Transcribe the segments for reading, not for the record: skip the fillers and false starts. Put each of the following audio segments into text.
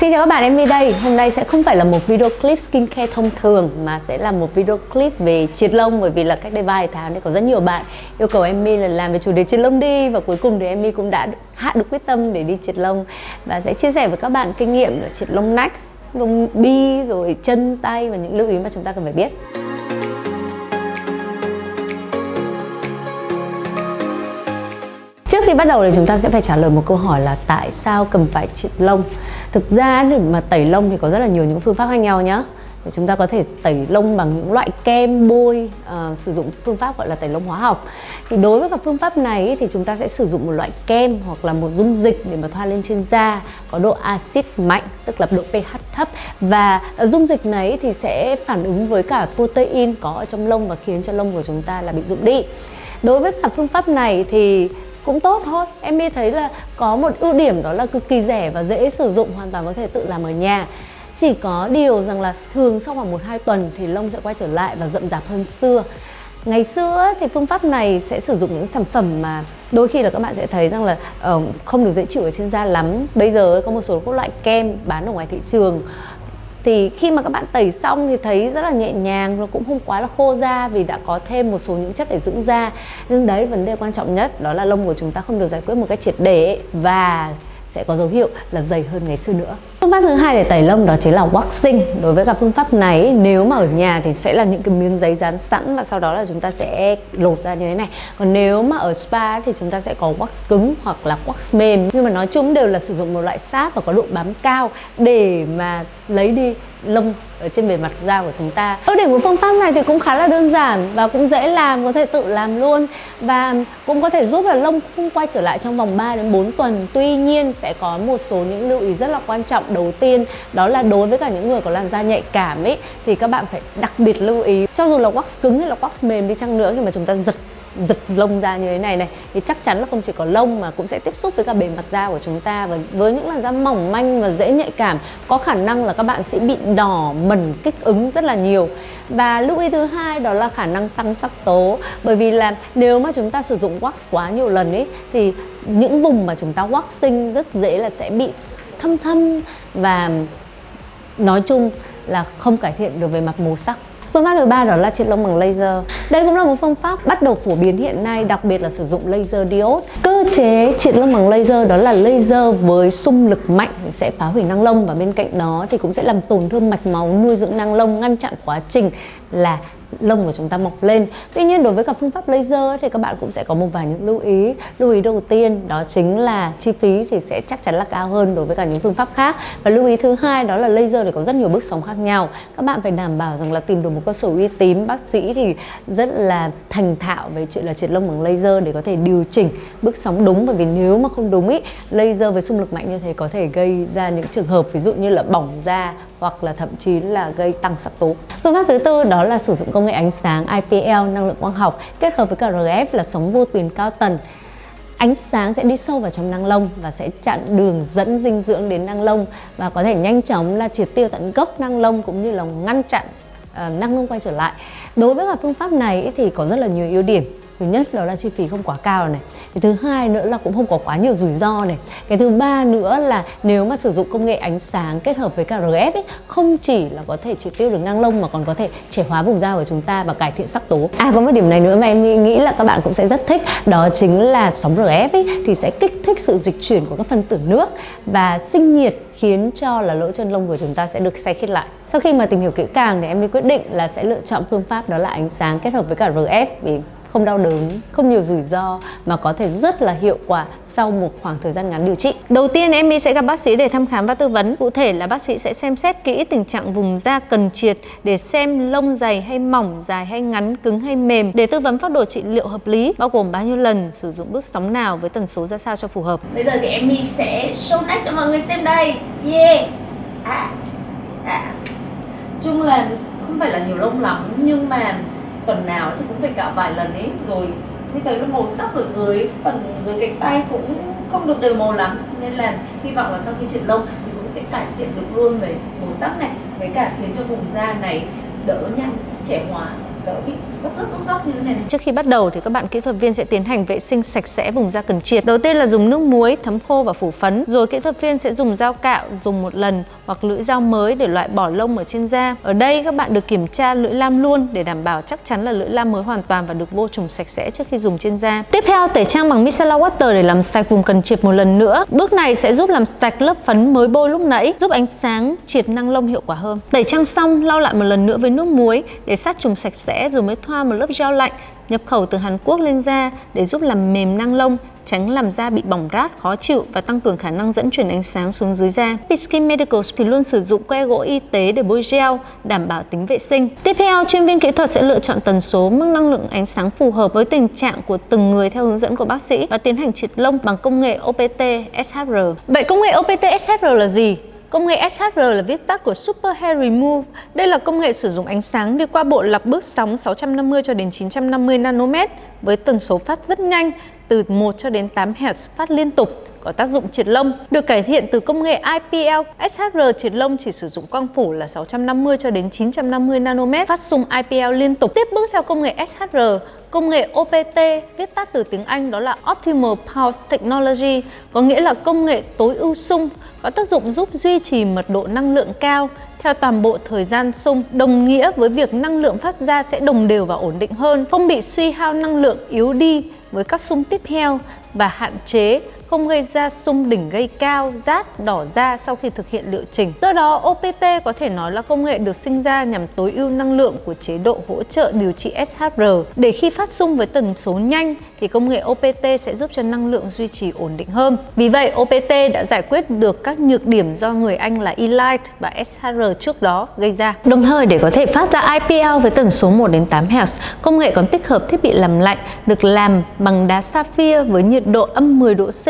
Xin chào các bạn, Emmy đây. Hôm nay sẽ không phải là một video clip skincare thông thường mà sẽ là một video clip về triệt lông, bởi vì là cách đây vài tháng thì có rất nhiều bạn yêu cầu Emmy là làm về chủ đề triệt lông đi, và cuối cùng thì Emmy cũng đã hạ được quyết tâm để đi triệt lông và sẽ chia sẻ với các bạn kinh nghiệm là triệt lông nách, lông bi, rồi chân tay và những lưu ý mà chúng ta cần phải biết. Trước khi bắt đầu thì chúng ta sẽ phải trả lời một câu hỏi là tại sao cần phải triệt lông. Thực ra để mà tẩy lông thì có rất là nhiều những phương pháp khác nhau nhé. Thì chúng ta có thể tẩy lông bằng những loại kem bôi, sử dụng phương pháp gọi là tẩy lông hóa học. Thì đối với các phương pháp này thì chúng ta sẽ sử dụng một loại kem hoặc là một dung dịch để mà thoa lên trên da có độ axit mạnh, tức là độ pH thấp, và dung dịch này thì sẽ phản ứng với cả protein có ở trong lông và khiến cho lông của chúng ta là bị rụng đi. Đối với cả phương pháp này thì cũng tốt thôi. Emmy thấy là có một ưu điểm đó là cực kỳ rẻ và dễ sử dụng, hoàn toàn có thể tự làm ở nhà. Chỉ có điều rằng là thường sau khoảng 1-2 tuần thì lông sẽ quay trở lại và rậm rạp hơn xưa. Ngày xưa thì phương pháp này sẽ sử dụng những sản phẩm mà đôi khi là các bạn sẽ thấy rằng là không được dễ chịu ở trên da lắm. Bây giờ có một số các loại kem bán ở ngoài thị trường thì khi mà các bạn tẩy xong thì thấy rất là nhẹ nhàng, nó cũng không quá là khô da vì đã có thêm một số những chất để dưỡng da. Nhưng đấy, vấn đề quan trọng nhất đó là lông của chúng ta không được giải quyết một cách triệt để và sẽ có dấu hiệu là dày hơn ngày xưa nữa. Phương pháp thứ hai để tẩy lông đó chính là waxing. Đối với cả phương pháp này, nếu mà ở nhà thì sẽ là những cái miếng giấy dán sẵn và sau đó là chúng ta sẽ lột ra như thế này. Còn nếu mà ở spa thì chúng ta sẽ có wax cứng hoặc là wax mềm. Nhưng mà nói chung đều là sử dụng một loại sáp và có độ bám cao để mà lấy đi lông ở trên bề mặt da của chúng ta. Ưu điểm của phương pháp này thì cũng khá là đơn giản và cũng dễ làm, có thể tự làm luôn, và cũng có thể giúp là lông không quay trở lại trong vòng 3-4 tuần. Tuy nhiên sẽ có một số những lưu ý rất là quan trọng. Đầu tiên đó là đối với cả những người có làn da nhạy cảm ấy thì các bạn phải đặc biệt lưu ý, cho dù là wax cứng hay là wax mềm đi chăng nữa, khi mà chúng ta giật lông ra như thế này thì chắc chắn là không chỉ có lông mà cũng sẽ tiếp xúc với cả bề mặt da của chúng ta. Và với những làn da mỏng manh và dễ nhạy cảm, có khả năng là các bạn sẽ bị đỏ, mẩn, kích ứng rất là nhiều. Và lưu ý thứ hai đó là khả năng tăng sắc tố, bởi vì là nếu mà chúng ta sử dụng wax quá nhiều lần ấy thì những vùng mà chúng ta waxing rất dễ là sẽ bị thâm và nói chung là không cải thiện được về mặt màu sắc. Phương pháp thứ ba đó là triệt lông bằng laser. Đây cũng là một phương pháp bắt đầu phổ biến hiện nay, đặc biệt là sử dụng laser diode. Cơ chế triệt lông bằng laser đó là laser với xung lực mạnh sẽ phá hủy nang lông, và bên cạnh đó thì cũng sẽ làm tổn thương mạch máu nuôi dưỡng nang lông, ngăn chặn quá trình là lông của chúng ta mọc lên. Tuy nhiên đối với cả phương pháp laser thì các bạn cũng sẽ có một vài những lưu ý. Lưu ý đầu tiên đó chính là chi phí thì sẽ chắc chắn là cao hơn đối với cả những phương pháp khác. Và lưu ý thứ hai đó là laser thì có rất nhiều bước sóng khác nhau. Các bạn phải đảm bảo rằng là tìm được một cơ sở uy tín, bác sĩ thì rất là thành thạo về chuyện là triệt lông bằng laser để có thể điều chỉnh bước sóng đúng. Bởi vì nếu mà không đúng ý, laser với xung lực mạnh như thế có thể gây ra những trường hợp ví dụ như là bỏng da hoặc là thậm chí là gây tăng sắc tố. Phương pháp thứ tư đó là sử dụng công nghệ ánh sáng IPL, năng lượng quang học, kết hợp với cả RF là sóng vô tuyến cao tần. Ánh sáng sẽ đi sâu vào trong nang lông và sẽ chặn đường dẫn dinh dưỡng đến nang lông và có thể nhanh chóng là triệt tiêu tận gốc nang lông, cũng như là ngăn chặn nang lông quay trở lại. Đối với cả phương pháp này thì có rất là nhiều ưu điểm. Thứ nhất đó là chi phí không quá cao này. Cái thứ hai nữa là cũng không có quá nhiều rủi ro này. Cái thứ ba nữa là nếu mà sử dụng công nghệ ánh sáng kết hợp với cả RF ấy, không chỉ là có thể triệt tiêu được nang lông mà còn có thể trẻ hóa vùng da của chúng ta và cải thiện sắc tố. Có một điểm này nữa mà em nghĩ là các bạn cũng sẽ rất thích, đó chính là sóng RF ấy, thì sẽ kích thích sự dịch chuyển của các phân tử nước và sinh nhiệt, khiến cho là lỗ chân lông của chúng ta sẽ được xe khít lại. Sau khi mà tìm hiểu kỹ càng thì em quyết định là sẽ lựa chọn phương pháp đó là ánh sáng kết hợp với cả RF, vì không đau đớn, không nhiều rủi ro mà có thể rất là hiệu quả sau một khoảng thời gian ngắn điều trị. Đầu tiên Emmy sẽ gặp bác sĩ để thăm khám và tư vấn. Cụ thể là bác sĩ sẽ xem xét kỹ tình trạng vùng da cần triệt để xem lông dày hay mỏng, dài hay ngắn, cứng hay mềm, để tư vấn phác đồ trị liệu hợp lý, bao gồm bao nhiêu lần, sử dụng bước sóng nào với tần số ra sao cho phù hợp. Bây giờ thì Emmy sẽ show nách cho mọi người xem đây. Chung là không phải là nhiều lông lắm, nhưng mà tuần nào thì cũng phải cạo vài lần ấy, rồi như thấy nó màu sắc ở dưới phần dưới cánh tay cũng không được đều màu lắm, nên là hy vọng là sau khi triệt lông thì cũng sẽ cải thiện được luôn về màu sắc này, với cả khiến cho vùng da này đỡ nhanh trẻ hóa, đỡ bị gấp như thế này. Trước khi bắt đầu thì các bạn kỹ thuật viên sẽ tiến hành vệ sinh sạch sẽ vùng da cần triệt. Đầu tiên là dùng nước muối thấm khô và phủ phấn, rồi kỹ thuật viên sẽ dùng dao cạo dùng một lần hoặc lưỡi dao mới để loại bỏ lông ở trên da. Ở đây các bạn được kiểm tra lưỡi lam luôn để đảm bảo chắc chắn là lưỡi lam mới hoàn toàn và được vô trùng sạch sẽ trước khi dùng trên da. Tiếp theo, tẩy trang bằng micellar water để làm sạch vùng cần triệt một lần nữa. Bước này sẽ giúp làm sạch lớp phấn mới bôi lúc nãy, giúp ánh sáng triệt năng lông hiệu quả hơn. Tẩy trang xong, lau lại một lần nữa với nước muối để sát trùng sạch sẽ, rồi mới thoa một lớp gel lạnh nhập khẩu từ Hàn Quốc lên da để giúp làm mềm năng lông, tránh làm da bị bỏng rát, khó chịu và tăng cường khả năng dẫn truyền ánh sáng xuống dưới da. Skin Medicals thì luôn sử dụng que gỗ y tế để bôi gel, đảm bảo tính vệ sinh. Tiếp theo, chuyên viên kỹ thuật sẽ lựa chọn tần số, mức năng lượng ánh sáng phù hợp với tình trạng của từng người theo hướng dẫn của bác sĩ và tiến hành triệt lông bằng công nghệ OPT SHR. Vậy công nghệ OPT SHR là gì? Công nghệ SHR là viết tắt của Super Hair Remove. Đây là công nghệ sử dụng ánh sáng đi qua bộ lọc bước sóng 650 cho đến 950 nanomet với tần số phát rất nhanh, từ 1 cho đến 8 Hz phát liên tục, có tác dụng triệt lông. Được cải thiện từ công nghệ IPL, SHR triệt lông chỉ sử dụng quang phủ là 650 cho đến 950 nanomet, phát xung IPL liên tục. Tiếp bước theo công nghệ SHR, công nghệ OPT viết tắt từ tiếng Anh đó là Optimal Pulse Technology, có nghĩa là công nghệ tối ưu xung, có tác dụng giúp duy trì mật độ năng lượng cao theo toàn bộ thời gian xung, đồng nghĩa với việc năng lượng phát ra sẽ đồng đều và ổn định hơn, không bị suy hao năng lượng yếu đi với các xung tiếp theo và hạn chế không gây ra xung đỉnh gây cao, rát, đỏ da sau khi thực hiện liệu trình. Do đó, OPT có thể nói là công nghệ được sinh ra nhằm tối ưu năng lượng của chế độ hỗ trợ điều trị SHR. Để khi phát xung với tần số nhanh thì công nghệ OPT sẽ giúp cho năng lượng duy trì ổn định hơn. Vì vậy, OPT đã giải quyết được các nhược điểm do người Anh là E-Light và SHR trước đó gây ra. Đồng thời, để có thể phát ra IPL với tần số 1 đến 8 Hz, công nghệ còn tích hợp thiết bị làm lạnh được làm bằng đá sapphire với nhiệt độ âm 10 độ C.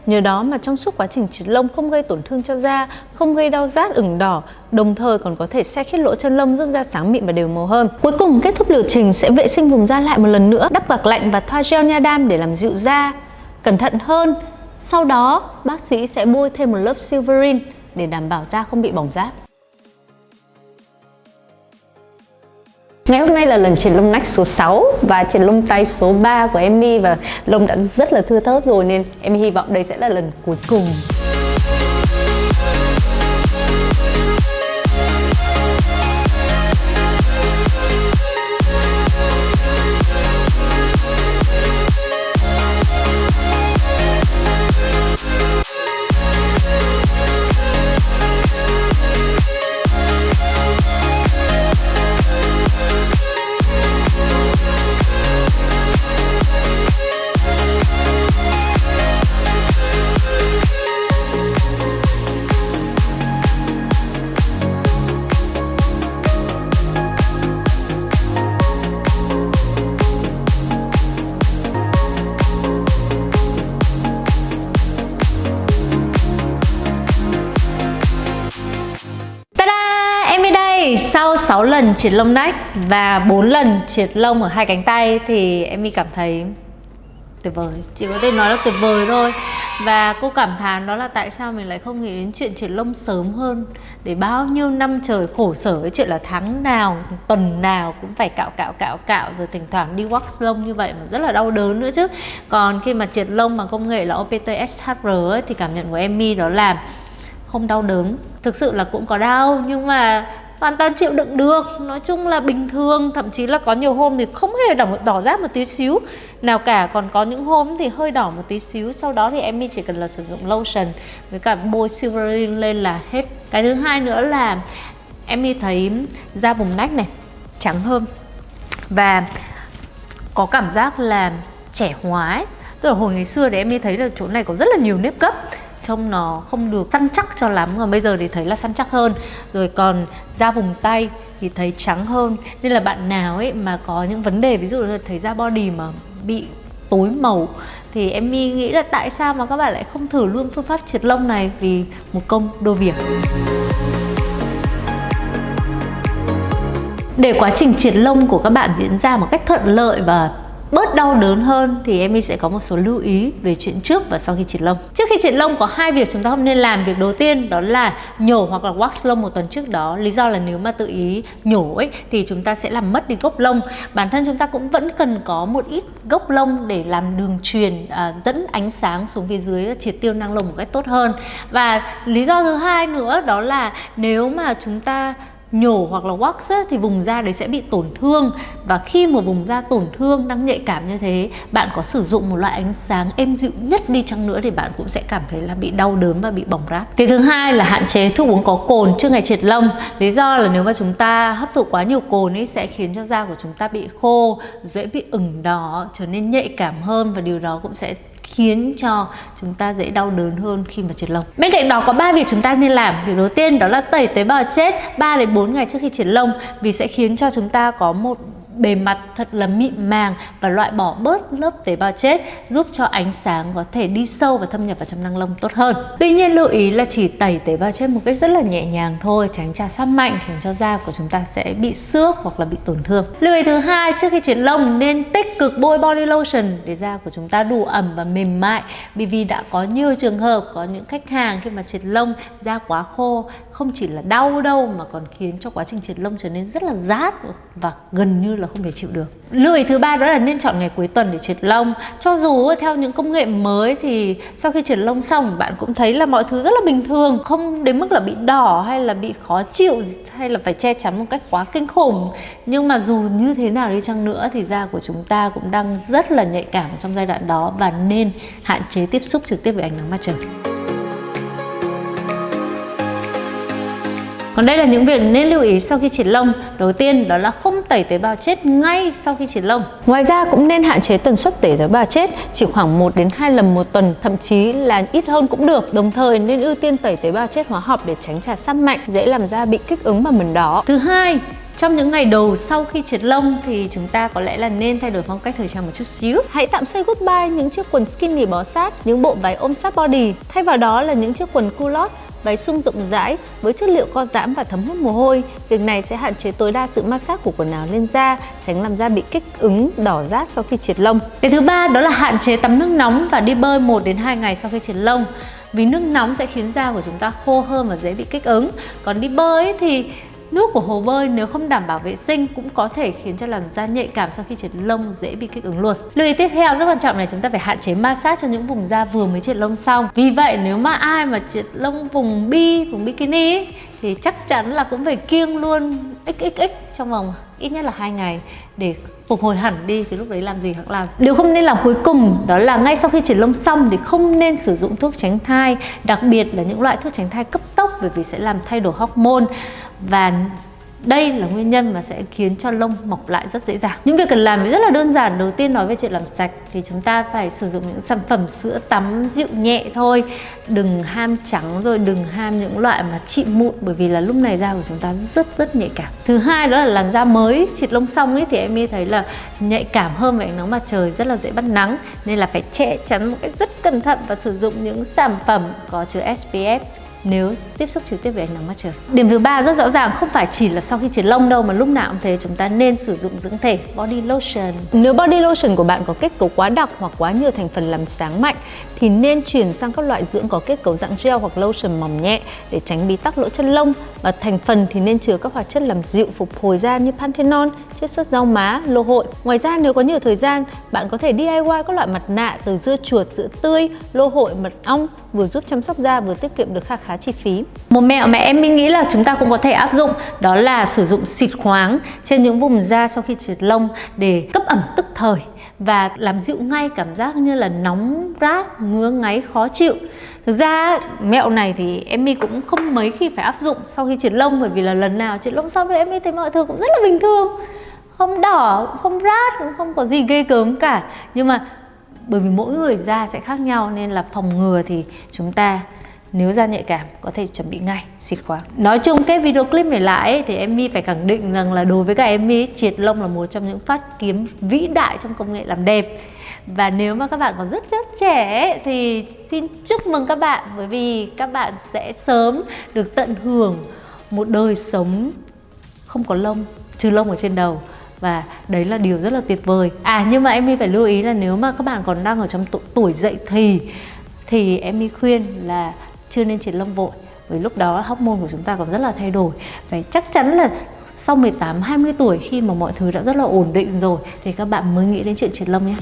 Nhờ đó mà trong suốt quá trình triệt lông không gây tổn thương cho da, không gây đau rát ửng đỏ, đồng thời còn có thể se khít lỗ chân lông giúp da sáng mịn và đều màu hơn. Cuối cùng, kết thúc liệu trình sẽ vệ sinh vùng da lại một lần nữa, đắp gạc lạnh và thoa gel nha đam để làm dịu da, cẩn thận hơn. Sau đó, bác sĩ sẽ bôi thêm một lớp Silverin để đảm bảo da không bị bỏng rát. Ngày hôm nay là lần triệt lông nách số 6 và triệt lông tay số 3 của Emmy, và lông đã rất là thưa thớt rồi nên Emmy hy vọng đây sẽ là lần cuối cùng. Sau 6 lần triệt lông nách và 4 lần triệt lông ở hai cánh tay thì Emmy cảm thấy tuyệt vời, chỉ có thể nói là tuyệt vời thôi. Và cô cảm thán đó là tại sao mình lại không nghĩ đến chuyện triệt lông sớm hơn, để bao nhiêu năm trời khổ sở với chuyện là tháng nào, tuần nào cũng phải cạo rồi thỉnh thoảng đi wax lông như vậy mà rất là đau đớn nữa chứ. Còn khi mà triệt lông bằng công nghệ là OPT SHR ấy, thì cảm nhận của Emmy đó là không đau đớn. Thực sự là cũng có đau nhưng mà hoàn toàn chịu đựng được, nói chung là bình thường. Thậm chí là có nhiều hôm thì không hề đỏ rát một tí xíu nào cả, còn có những hôm thì hơi đỏ một tí xíu. Sau đó thì Emmy chỉ cần là sử dụng lotion với cả bôi Silverin lên là hết. Cái thứ hai nữa là Emmy thấy da vùng nách này trắng hơn và có cảm giác là trẻ hóa ấy. Tức là hồi ngày xưa thì Emmy thấy là chỗ này có rất là nhiều nếp gấp, trông nó không được săn chắc cho lắm, còn bây giờ thì thấy là săn chắc hơn. Rồi còn da vùng tay thì thấy trắng hơn. Nên là bạn nào ấy mà có những vấn đề ví dụ là thấy da body mà bị tối màu thì Emmy nghĩ là tại sao mà các bạn lại không thử luôn phương pháp triệt lông này, vì một công đôi việc. Để quá trình triệt lông của các bạn diễn ra một cách thuận lợi và bớt đau đớn hơn thì Emmy sẽ có một số lưu ý về chuyện trước và sau khi triệt lông. Trước khi triệt lông có hai việc chúng ta không nên làm. Việc đầu tiên đó là nhổ hoặc là wax lông một tuần trước đó. Lý do là nếu mà tự ý nhổ ấy thì chúng ta sẽ làm mất đi gốc lông. Bản thân chúng ta cũng vẫn cần có một ít gốc lông để làm đường truyền dẫn ánh sáng xuống phía dưới, triệt tiêu nang lông một cách tốt hơn. Và lý do thứ hai nữa đó là nếu mà chúng ta nhổ hoặc là wax á, thì vùng da đấy sẽ bị tổn thương. Và khi một vùng da tổn thương đang nhạy cảm như thế, bạn có sử dụng một loại ánh sáng êm dịu nhất đi chăng nữa thì bạn cũng sẽ cảm thấy là bị đau đớn và bị bỏng rát. Cái thứ hai là hạn chế thuốc uống có cồn trước ngày triệt lông. Lý do là nếu mà chúng ta hấp thụ quá nhiều cồn ấy sẽ khiến cho da của chúng ta bị khô, dễ bị ửng đỏ, trở nên nhạy cảm hơn, và điều đó cũng sẽ khiến cho chúng ta dễ đau đớn hơn khi mà triệt lông. Bên cạnh đó có 3 việc chúng ta nên làm. Việc đầu tiên đó là tẩy tế bào chết 3 đến 4 ngày trước khi triệt lông, vì sẽ khiến cho chúng ta có một bề mặt thật là mịn màng và loại bỏ bớt lớp tế bào chết, giúp cho ánh sáng có thể đi sâu và thâm nhập vào trong nang lông tốt hơn. Tuy nhiên lưu ý là chỉ tẩy tế bào chết một cách rất là nhẹ nhàng thôi, tránh chà sát mạnh khiến cho da của chúng ta sẽ bị xước hoặc là bị tổn thương. Lưu ý thứ hai, trước khi triệt lông nên tích cực bôi body lotion để da của chúng ta đủ ẩm và mềm mại, bởi vì đã có nhiều trường hợp có những khách hàng khi mà triệt lông da quá khô không chỉ là đau đâu mà còn khiến cho quá trình triệt lông trở nên rất là rát và gần như là không thể chịu được. Lưu ý thứ ba đó là nên chọn ngày cuối tuần để triệt lông. Cho dù theo những công nghệ mới thì sau khi triệt lông xong bạn cũng thấy là mọi thứ rất là bình thường, không đến mức là bị đỏ hay là bị khó chịu hay là phải che chắn một cách quá kinh khủng. Nhưng mà dù như thế nào đi chăng nữa thì da của chúng ta cũng đang rất là nhạy cảm ở trong giai đoạn đó, và nên hạn chế tiếp xúc trực tiếp với ánh nắng mặt trời. Còn đây là những việc nên lưu ý sau khi triệt lông. Đầu tiên đó là không tẩy tế bào chết ngay sau khi triệt lông. Ngoài ra cũng nên hạn chế tần suất tẩy tế bào chết, chỉ khoảng 1 đến 2 lần một tuần, thậm chí là ít hơn cũng được. Đồng thời nên ưu tiên tẩy tế bào chết hóa học để tránh chà sát mạnh, dễ làm da bị kích ứng và mẩn đỏ. Thứ hai, trong những ngày đầu sau khi triệt lông thì chúng ta có lẽ là nên thay đổi phong cách thời trang một chút xíu. Hãy tạm say goodbye những chiếc quần skinny bó sát, những bộ váy ôm sát body. Thay vào đó là những chiếc quần culotte, váy xung rộng rãi với chất liệu co giãn và thấm hút mồ hôi. Việc này sẽ hạn chế tối đa sự ma sát của quần áo lên da, tránh làm da bị kích ứng, đỏ rát sau khi triệt lông. Cái thứ ba đó là hạn chế tắm nước nóng và đi bơi 1 đến 2 ngày sau khi triệt lông. Vì nước nóng sẽ khiến da của chúng ta khô hơn và dễ bị kích ứng. Còn đi bơi thì nước của hồ bơi nếu không đảm bảo vệ sinh cũng có thể khiến cho làn da nhạy cảm sau khi triệt lông dễ bị kích ứng luôn. Lưu ý tiếp theo rất quan trọng là chúng ta phải hạn chế ma sát cho những vùng da vừa mới triệt lông xong. Vì vậy nếu mà ai mà triệt lông vùng vùng bikini ấy, thì chắc chắn là cũng phải kiêng luôn XXX trong vòng ít nhất là 2 ngày để phục hồi hẳn đi, thì lúc đấy làm gì hẵng làm. Điều không nên làm cuối cùng đó là ngay sau khi triệt lông xong thì không nên sử dụng thuốc tránh thai, đặc biệt là những loại thuốc tránh thai cấp tốc, bởi vì sẽ làm thay đổi hormone, và đây là nguyên nhân mà sẽ khiến cho lông mọc lại rất dễ dàng. Những việc cần làm rất là đơn giản. Đầu tiên nói về chuyện làm sạch thì chúng ta phải sử dụng những sản phẩm sữa tắm dịu nhẹ thôi. Đừng ham trắng, rồi đừng ham những loại mà trị mụn, bởi vì là lúc này da của chúng ta rất nhạy cảm. Thứ hai đó là làn da mới triệt lông xong ấy thì em thấy là nhạy cảm hơn với ánh nắng mặt trời, rất là dễ bắt nắng, nên là phải che chắn một cách rất cẩn thận và sử dụng những sản phẩm có chứa SPF nếu tiếp xúc trực tiếp với ánh nắng mặt trời. Điểm thứ ba rất rõ ràng, không phải chỉ là sau khi triệt lông đâu mà lúc nào cũng thế, chúng ta nên sử dụng dưỡng thể body lotion. Nếu body lotion của bạn có kết cấu quá đặc hoặc quá nhiều thành phần làm sáng mạnh thì nên chuyển sang các loại dưỡng có kết cấu dạng gel hoặc lotion mỏng nhẹ để tránh bí tắc lỗ chân lông, và thành phần thì nên chứa các hoạt chất làm dịu phục hồi da như panthenol, chiết xuất rau má, lô hội. Ngoài ra nếu có nhiều thời gian, bạn có thể DIY các loại mặt nạ từ dưa chuột, sữa tươi, lô hội, mật ong, vừa giúp chăm sóc da vừa tiết kiệm được khá chi phí. Một mẹo mà em nghĩ là chúng ta cũng có thể áp dụng đó là sử dụng xịt khoáng trên những vùng da sau khi triệt lông để cấp ẩm tức thời và làm dịu ngay cảm giác như là nóng rát, ngứa ngáy, khó chịu. Thực ra mẹo này thì em cũng không mấy khi phải áp dụng sau khi triệt lông, bởi vì là lần nào triệt lông xong thì em thấy mọi thứ cũng rất là bình thường, không đỏ, không rát, cũng không có gì ghê gớm cả. Nhưng mà bởi vì mỗi người da sẽ khác nhau nên là phòng ngừa thì chúng ta nếu da nhạy cảm có thể chuẩn bị ngay xịt khoáng. Nói chung cái video clip này lại thì em phải khẳng định rằng là đối với các em triệt lông là một trong những phát kiếm vĩ đại trong công nghệ làm đẹp. Và nếu mà các bạn còn rất trẻ thì xin chúc mừng các bạn, bởi vì các bạn sẽ sớm được tận hưởng một đời sống không có lông, trừ lông ở trên đầu, và đấy là điều rất là tuyệt vời. Nhưng mà em phải lưu ý là nếu mà các bạn còn đang ở trong tuổi dậy thì em khuyên là chưa nên triệt lông vội, vì lúc đó hormone của chúng ta còn rất là thay đổi. Phải chắc chắn là sau 18-20 tuổi khi mà mọi thứ đã rất là ổn định rồi thì các bạn mới nghĩ đến chuyện triệt lông nhé.